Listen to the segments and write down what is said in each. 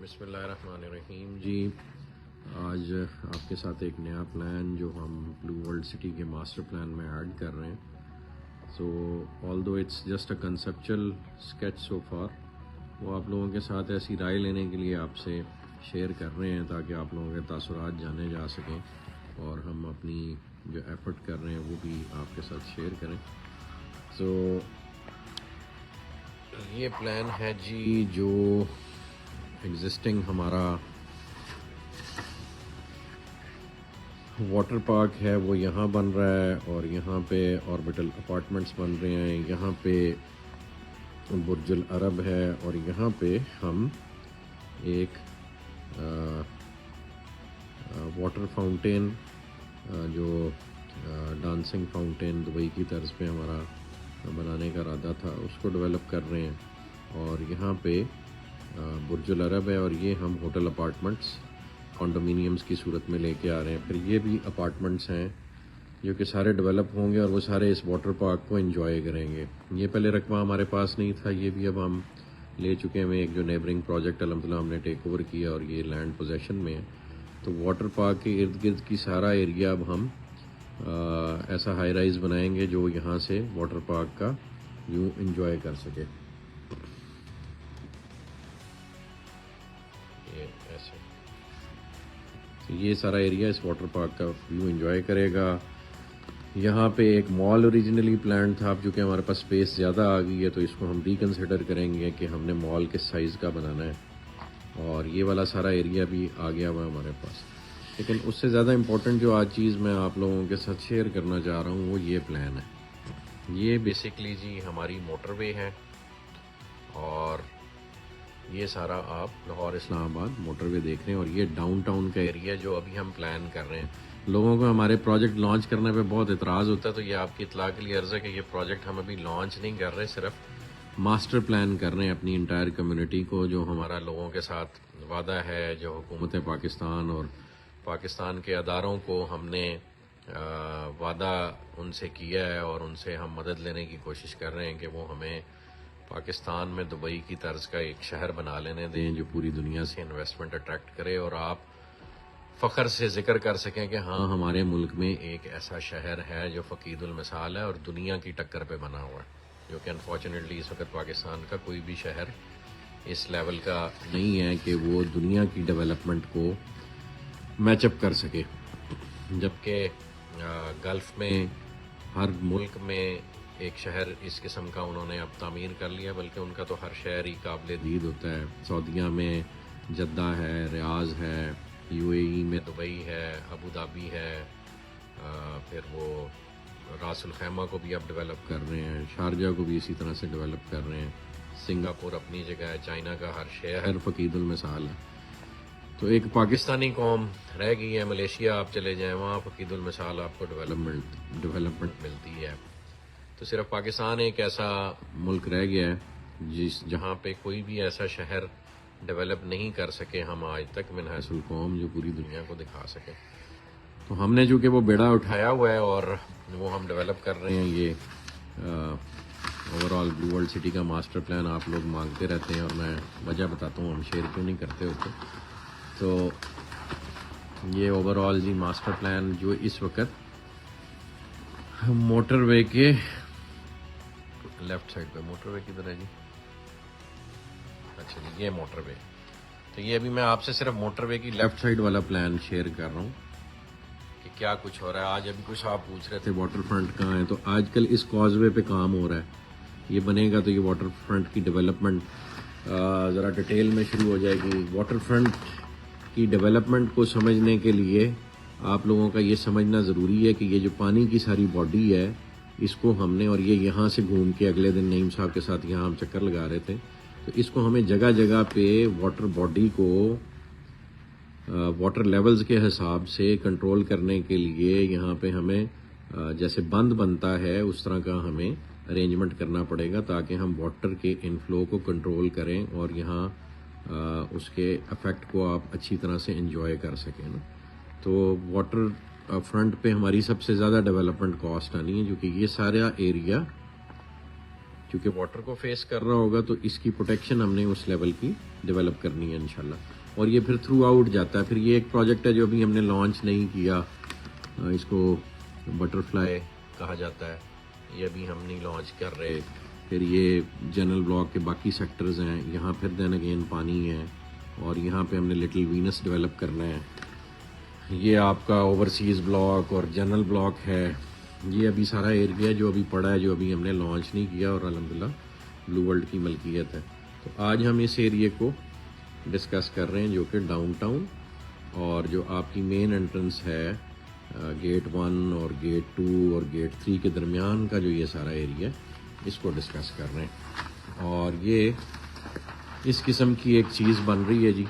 بسم اللہ الرحمن الرحیم جی، آج آپ کے ساتھ ایک نیا پلان جو ہم بلو ورلڈ سٹی کے ماسٹر پلان میں ایڈ کر رہے ہیں. So although it's just a conceptual sketch so far, وہ آپ لوگوں کے ساتھ ایسی رائے لینے کے لیے آپ سے شیئر کر رہے ہیں تاکہ آپ لوگوں کے تاثرات جانے جا سکیں اور ہم اپنی جو ایفرٹ کر رہے ہیں وہ بھی آپ کے ساتھ شیئر کریں. سو یہ پلان ہے جی، جو ایگزسٹنگ ہمارا واٹر پارک ہے وہ یہاں بن رہا ہے، اور یہاں پہ آربٹل اپارٹمنٹس بن رہے ہیں، یہاں پہ برج العرب ہے، اور یہاں پہ ہم ایک واٹر فاؤنٹین جو ڈانسنگ فاؤنٹین دبئی کی طرز پہ ہمارا بنانے کا ارادہ تھا اس کو ڈیولپ کر رہے ہیں. اور یہاں پہ برج العرب ہے، اور یہ ہم ہوٹل اپارٹمنٹس کانڈومینیمز کی صورت میں لے کے آ رہے ہیں. پھر یہ بھی اپارٹمنٹس ہیں جو کہ سارے ڈیولپ ہوں گے اور وہ سارے اس واٹر پارک کو انجوائے کریں گے. یہ پہلے رقبہ ہمارے پاس نہیں تھا، یہ بھی اب ہم لے چکے ہیں. ایک جو نیبرنگ پروجیکٹ الحمدللہ ہم نے ٹیک اوور کیا اور یہ لینڈ پوزیشن میں ہے. تو واٹر پارک کے ارد گرد کی سارا ایریا اب ہم ایسا ہائی رائز بنائیں گے جو یہاں سے واٹر پارک کا ویو انجوائے کر سکے. یہ سارا ایریا اس واٹر پارک کا ویو انجوائے کرے گا. یہاں پہ ایک مال اوریجنلی پلان تھا، اب چونکہ ہمارے پاس سپیس زیادہ آ گئی ہے تو اس کو ہم ریکنسیڈر کریں گے کہ ہم نے مال کس سائز کا بنانا ہے. اور یہ والا سارا ایریا بھی آ گیا ہوا ہے ہمارے پاس. لیکن اس سے زیادہ امپورٹنٹ جو آج چیز میں آپ لوگوں کے ساتھ شیئر کرنا چاہ رہا ہوں وہ یہ پلان ہے. یہ بیسکلی جی ہماری موٹر وے ہے، اور یہ سارا آپ لاہور اسلام آباد موٹر وے دیکھ رہے ہیں. اور یہ ڈاؤن ٹاؤن کا ایریا جو ابھی ہم پلان کر رہے ہیں. لوگوں کو ہمارے پروجیکٹ لانچ کرنے پہ بہت اعتراض ہوتا ہے، تو یہ آپ کی اطلاع کے لیے عرض ہے کہ یہ پروجیکٹ ہم ابھی لانچ نہیں کر رہے، صرف ماسٹر پلان کر رہے ہیں اپنی انٹائر کمیونٹی کو. جو ہمارا لوگوں کے ساتھ وعدہ ہے، جو حکومت پاکستان اور پاکستان کے اداروں کو ہم نے وعدہ ان سے کیا ہے، اور ان سے ہم مدد لینے کی کوشش کر رہے ہیں کہ وہ ہمیں پاکستان میں دبئی کی طرز کا ایک شہر بنا لینے دیں جو پوری دنیا سے انویسٹمنٹ اٹریکٹ کرے، اور آپ فخر سے ذکر کر سکیں کہ ہاں ہمارے ملک میں ایک ایسا شہر ہے جو فقید المثال ہے اور دنیا کی ٹکر پہ بنا ہوا ہے. جو کہ انفارچونیٹلی اس وقت پاکستان کا کوئی بھی شہر اس لیول کا نہیں ہے کہ وہ دنیا کی ڈیولپمنٹ کو میچ اپ کر سکے. جبکہ گلف میں ہر ملک میں ایک شہر اس قسم کا انہوں نے اب تعمیر کر لیا، بلکہ ان کا تو ہر شہر ہی قابل دید ہوتا ہے. سعودیہ میں جدہ ہے، ریاض ہے، یو اے ای میں دبئی ہے، ابو دھابی ہے، پھر وہ راس الخیمہ کو بھی اب ڈیولپ کر رہے ہیں، شارجہ کو بھی اسی طرح سے ڈیولپ کر رہے ہیں، سنگاپور اپنی جگہ ہے، چائنا کا ہر شہر فقید المثال ہے. تو ایک پاکستانی قوم رہ گئی ہے، ملیشیا آپ چلے جائیں وہاں فقید المثال آپ کو ڈیولپمنٹ ملتی ہے. تو صرف پاکستان ایک ایسا ملک رہ گیا ہے جہاں پہ کوئی بھی ایسا شہر ڈیولپ نہیں کر سکے ہم آج تک من حیث القوم، جو پوری دنیا کو دکھا سکے. تو ہم نے چونکہ وہ بیڑا اٹھایا ہوا ہے اور وہ ہم ڈیولپ کر رہے ہیں. یہ overall blue world city کا ماسٹر پلان آپ لوگ مانگتے رہتے ہیں، اور میں وجہ بتاتا ہوں ہم شیئر کیوں نہیں کرتے ہوتے. تو یہ اوور آل جی ماسٹر پلان جو اس وقت موٹر وے کے لیفٹ سائڈ پہ، موٹر وے کدھر ہے جی؟ اچھا جی، یہ موٹر وے. تو یہ ابھی میں آپ سے صرف موٹر وے کی لیفٹ سائڈ والا پلان شیئر کر رہا ہوں کہ کیا کچھ ہو رہا ہے. آج ابھی کچھ آپ پوچھ رہے تھے واٹر فرنٹ کہاں ہے، تو آج کل اس کاز وے پہ کام ہو رہا ہے. یہ بنے گا تو یہ واٹر فرنٹ کی ڈیولپمنٹ ذرا ڈیٹیل میں شروع ہو جائے گی. واٹر فرنٹ کی ڈیولپمنٹ کو سمجھنے کے لیے آپ لوگوں کا یہ سمجھنا ضروری ہے کہ یہ جو پانی کی ساری باڈی ہے اس کو ہم نے، اور یہ یہاں سے گھوم کے اگلے دن نعیم صاحب کے ساتھ یہاں ہم چکر لگا رہے تھے، تو اس کو ہمیں جگہ جگہ پہ واٹر باڈی کو واٹر لیولز کے حساب سے کنٹرول کرنے کے لیے یہاں پہ ہمیں جیسے بند بنتا ہے اس طرح کا ہمیں ارینجمنٹ کرنا پڑے گا تاکہ ہم واٹر کے انفلو کو کنٹرول کریں اور یہاں اس کے افیکٹ کو آپ اچھی طرح سے انجوائے کر سکیں نا. تو واٹر فرنٹ پہ ہماری سب سے زیادہ ڈیولپمنٹ کاسٹ آنی ہے، جو کہ یہ سارا ایریا کیونکہ واٹر کو فیس کر رہا ہوگا تو اس کی پروٹیکشن ہم نے اس لیول کی ڈیولپ کرنی ہے انشاءاللہ. اور یہ پھر تھرو آؤٹ جاتا ہے. پھر یہ ایک پروجیکٹ ہے جو ابھی ہم نے لانچ نہیں کیا, اس کو بٹر فلائی کہا جاتا ہے, یہ ابھی ہم نہیں لانچ کر رہے. پھر یہ جنرل بلاک کے باقی سیکٹرز ہیں, یہاں پھر دین اگین پانی ہے, اور یہاں پہ ہم نے لٹل وینس ڈیولپ کرنا ہے. یہ آپ کا اوورسیز بلاک اور جنرل بلاک ہے. یہ ابھی سارا ایریا جو ابھی پڑا ہے, جو ابھی ہم نے لانچ نہیں کیا, اور الحمدللہ بلو ورلڈ کی ملکیت ہے. تو آج ہم اس ایریے کو ڈسکس کر رہے ہیں, جو کہ ڈاؤن ٹاؤن اور جو آپ کی مین انٹرنس ہے گیٹ 1 اور گیٹ 2 اور گیٹ 3 کے درمیان کا جو یہ سارا ایریا ہے, اس کو ڈسکس کر رہے ہیں. اور یہ اس قسم کی ایک چیز بن رہی ہے جی.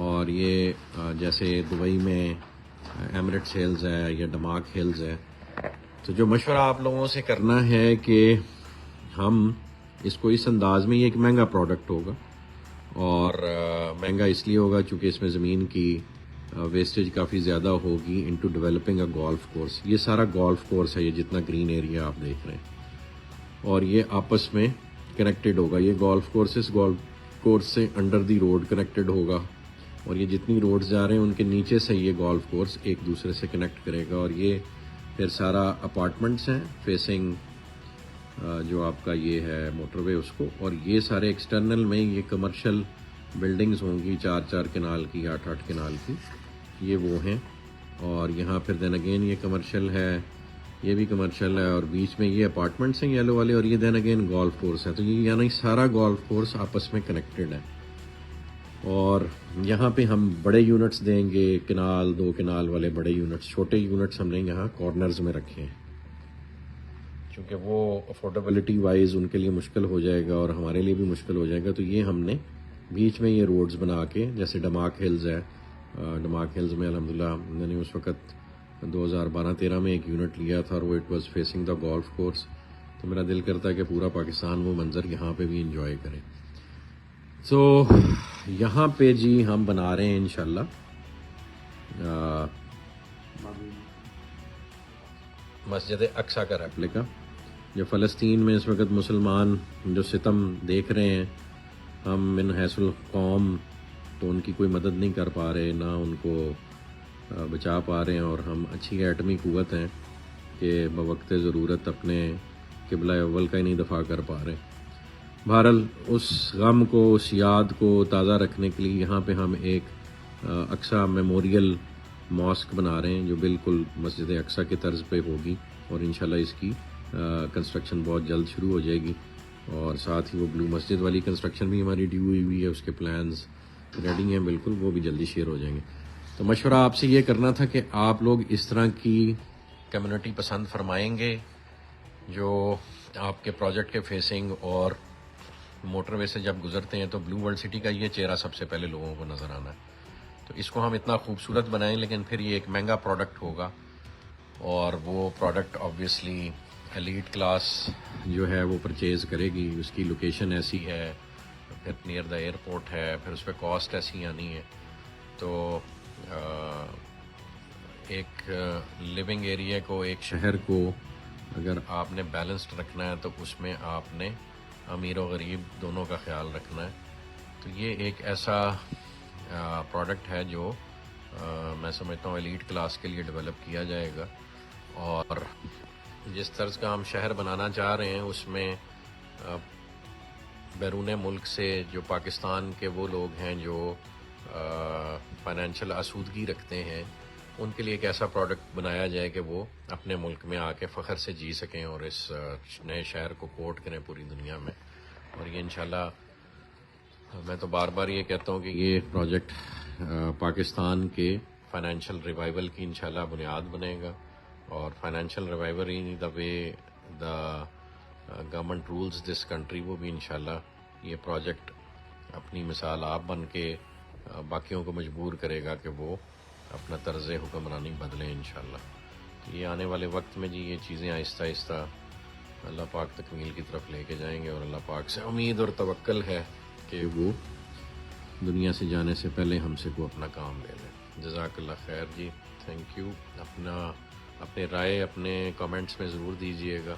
اور یہ جیسے دبئی میں ایمریٹس ہلز ہے یا ڈماک ہلز ہے, تو جو مشورہ آپ لوگوں سے کرنا ہے کہ ہم اس کو اس انداز میں, یہ ایک مہنگا پروڈکٹ ہوگا, اور مہنگا اس لیے ہوگا چونکہ اس میں زمین کی ویسٹیج کافی زیادہ ہوگی into developing a golf course. یہ سارا گولف کورس ہے, یہ جتنا گرین ایریا آپ دیکھ رہے ہیں, اور یہ آپس میں کنیکٹڈ ہوگا. یہ گولف کورس اس گولف کورس سے انڈر دی روڈ کنیکٹڈ ہوگا, اور یہ جتنی روڈز جا رہے ہیں ان کے نیچے سے یہ گولف کورس ایک دوسرے سے کنیکٹ کرے گا. اور یہ پھر سارا اپارٹمنٹس ہیں فیسنگ جو آپ کا یہ ہے موٹر وے اس کو, اور یہ سارے ایکسٹرنل میں یہ کمرشل بلڈنگز ہوں گی 4-4 کنال کی 8-8 کنال کی, یہ وہ ہیں. اور یہاں پھر دین اگین یہ کمرشل ہے, یہ بھی کمرشل ہے, اور بیچ میں یہ اپارٹمنٹس ہیں یلو والے, اور یہ دین اگین گولف کورس ہے. تو یہ یعنی سارا گولف کورس آپس میں کنیکٹڈ ہے. اور یہاں پہ ہم بڑے یونٹس دیں گے, کنال 2 کنال والے بڑے یونٹس. چھوٹے یونٹس ہم نے یہاں کارنرز میں رکھے ہیں, چونکہ وہ افورڈیبلٹی وائز ان کے لیے مشکل ہو جائے گا اور ہمارے لیے بھی مشکل ہو جائے گا. تو یہ ہم نے بیچ میں یہ روڈز بنا کے, جیسے ڈماک ہلز ہے, ڈماک ہلز میں الحمدللہ میں نے اس وقت 2012-13 میں ایک یونٹ لیا تھا, اور وہ it was facing the golf course. تو میرا دل کرتا ہے کہ پورا پاکستان وہ منظر یہاں پہ بھی انجوائے کرے. تو یہاں پہ جی ہم بنا رہے ہیں انشاءاللہ مسجد اقصیٰ کا ریپلیکا. جو فلسطین میں اس وقت مسلمان جو ستم دیکھ رہے ہیں, ہم من حیث القوم تو ان کی کوئی مدد نہیں کر پا رہے, نہ ان کو بچا پا رہے ہیں, اور ہم اچھی ایٹمی قوت ہیں کہ بوقت ضرورت اپنے قبلہ اول کا ہی نہیں دفاع کر پا رہے. بہرحال اس غم کو, اس یاد کو تازہ رکھنے کے لیے یہاں پہ ہم ایک اقصیٰ میموریل ماسک بنا رہے ہیں, جو بالکل مسجد اقصیٰ کی طرز پہ ہوگی, اور انشاءاللہ اس کی کنسٹرکشن بہت جلد شروع ہو جائے گی. اور ساتھ ہی وہ بلو مسجد والی کنسٹرکشن بھی ہماری ڈیو ہوئی ہے, اس کے پلانز ریڈی ہیں بالکل, وہ بھی جلدی شیئر ہو جائیں گے. تو مشورہ آپ سے یہ کرنا تھا کہ آپ لوگ اس طرح کی کمیونٹی پسند فرمائیں گے جو آپ کے پروجیکٹ کے فیسنگ اور موٹر وے سے جب گزرتے ہیں تو بلو ورلڈ سٹی کا یہ چہرہ سب سے پہلے لوگوں کو نظر آنا ہے. تو اس کو ہم اتنا خوبصورت بنائیں, لیکن پھر یہ ایک مہنگا پروڈکٹ ہوگا, اور وہ پروڈکٹ آبویسلی ایلیٹ کلاس جو ہے وہ پرچیز کرے گی. اس کی لوکیشن ایسی ہے, پھر نیئر دا ایئرپورٹ ہے, پھر اس پہ کاسٹ ایسی آنی ہے. تو ایک لیونگ ایریا کو, ایک شہر کو اگر آپ نے بیلنسڈ رکھنا ہے تو اس میں آپ نے امیر و غریب دونوں کا خیال رکھنا ہے. تو یہ ایک ایسا پروڈکٹ ہے جو میں سمجھتا ہوں ایلیٹ کلاس کے لیے ڈیولپ کیا جائے گا. اور جس طرز کا ہم شہر بنانا چاہ رہے ہیں اس میں بیرون ملک سے جو پاکستان کے وہ لوگ ہیں جو فائنینشیل آسودگی رکھتے ہیں, ان کے لیے ایک ایسا پروڈکٹ بنایا جائے کہ وہ اپنے ملک میں آ کے فخر سے جی سکیں اور اس نئے شہر کو کوٹ کریں پوری دنیا میں. اور یہ انشاءاللہ میں تو بار بار یہ کہتا ہوں کہ یہ پروجیکٹ پاکستان کے فائنینشیل ریوائول کی انشاءاللہ بنیاد بنے گا. اور financial revival in the way the government rules this country, وہ بھی انشاءاللہ یہ پروجیکٹ اپنی مثال آپ بن کے باقیوں کو مجبور کرے گا کہ وہ اپنا طرز حکمرانی بدلیں انشاءاللہ. یہ آنے والے وقت میں جی یہ چیزیں آہستہ آہستہ اللہ پاک تکمیل کی طرف لے کے جائیں گے, اور اللہ پاک سے امید اور توکل ہے کہ وہ دنیا سے جانے سے پہلے ہم سے کو اپنا کام لے لیں. جزاک اللہ خیر جی, تھینک یو. اپنے رائے اپنے کامنٹس میں ضرور دیجیے گا,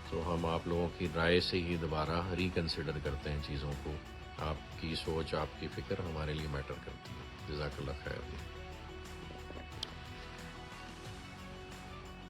تو ہم آپ لوگوں کی رائے سے ہی دوبارہ ریکنسیڈر کرتے ہیں چیزوں کو, آپ کی سوچ، آپ کی فکر ہمارے لیے میٹر کرتی ہے. جزاک اللہ خیر.